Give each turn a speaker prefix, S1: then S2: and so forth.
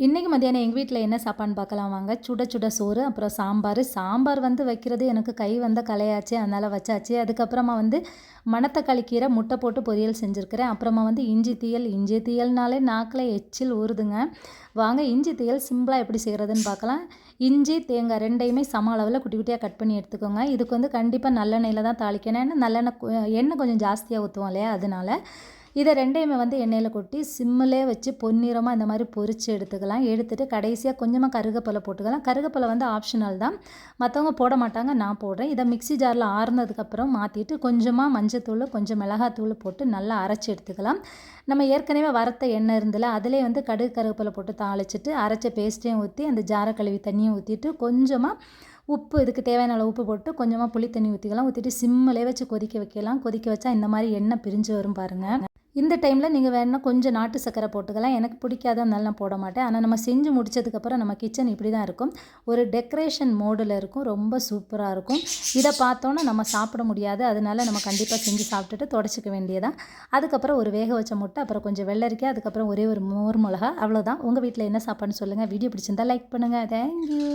S1: இன்றைக்கி மத்தியானம் எங்கள் வீட்டில் என்ன சாப்பாடுன்னு பார்க்கலாம் வாங்க. சுட சுட சோறு, அப்புறம் சாம்பார் வந்து வைக்கிறது எனக்கு கை வந்த கலையாச்சு, அதனால் வச்சாச்சு. அதுக்கப்புறமா வந்து மணத்தக்காளி கீரை முட்டை போட்டு பொரியல் செஞ்சுருக்கிறேன். அப்புறமா வந்து இஞ்சி தீயல்னாலே நாக்கில் எச்சில் ஊறுதுங்க. வாங்க இஞ்சி தீயல் சிம்பிளாக எப்படி செய்கிறதுன்னு பார்க்கலாம். இஞ்சி தேங்காய் ரெண்டையுமே சம அளவில் குட்டி குட்டியாக கட் பண்ணி எடுத்துக்கோங்க. இதுக்கு வந்து கண்டிப்பாக நல்லெண்ணெயில் தான் தாளிக்கணும். ஏன்னா எண்ணெய் கொஞ்சம் ஜாஸ்தியாக ஊற்றுவோம் இல்லையா, அதனால் இதை ரெண்டையுமே வந்து எண்ணெயில் கொட்டி சிம்மிலே வச்சு பொன்னிறமாக இந்த மாதிரி பொரித்து எடுத்துக்கலாம். எடுத்துகிட்டு கடைசியாக கொஞ்சமாக கருவேப்பிலை போட்டுக்கலாம். கருவேப்பிலை வந்து ஆப்ஷனல் தான், மற்றவங்க போட மாட்டாங்க, நான் போடுறேன். இதை மிக்ஸி ஜாரில் ஆறுனதுக்கப்புறம் மாற்றிட்டு கொஞ்சமாக மஞ்சத்தூள் கொஞ்சம் மிளகாத்தூள் போட்டு நல்லா அரைச்சி எடுத்துக்கலாம். நம்ம ஏற்கனவே வறுத்த எண்ணெய் இருந்தில்ல, அதிலே வந்து கடுகு கருவேப்பிலை போட்டு தாளிச்சிட்டு அரைச்ச பேஸ்ட்டையும் ஊற்றி அந்த ஜாரை கழுவி தண்ணியும் ஊற்றிட்டு கொஞ்சமாக உப்பு, இதுக்கு தேவையான அளவு உப்பு போட்டு கொஞ்சமாக புளி தண்ணி ஊற்றிக்கலாம். ஊற்றிட்டு சிம்மிலே வச்சு கொதிக்க வைக்கலாம். கொதிக்க வச்சா இந்த மாதிரி எண்ணெய் பிரிஞ்சு வரும் பாருங்கள். இந்த டைமில் நீங்கள் வேணுன்னா கொஞ்சம் நாட்டு சர்க்கரை போட்டுக்கலாம். எனக்கு பிடிக்காத அதனால நான் போட மாட்டேன். ஆனால் நம்ம செஞ்சு முடிச்சதுக்கப்புறம் நம்ம கிச்சன் இப்படி தான் இருக்கும். ஒரு டெக்கரேஷன் மோடில் இருக்கும். ரொம்ப சூப்பராக இருக்கும். இதை பார்த்தோன்னா நம்ம சாப்பிட முடியாது. அதனால நம்ம கண்டிப்பாக செஞ்சு சாப்பிட்டுட்டு தொடச்சிக்க வேண்டியதான். அதுக்கப்புறம் ஒரு வேக வச்ச முட்டை, அப்புறம் கொஞ்சம் வெள்ளரிக்காய், அதுக்கப்புறம் ஒரே ஒரு மோர் மிளகா, அவ்வளோதான். உங்கள் வீட்டில் என்ன சாப்பாடுன்னு சொல்லுங்கள். வீடியோ பிடிச்சிருந்தா லைக் பண்ணுங்கள். தேங்க்யூ.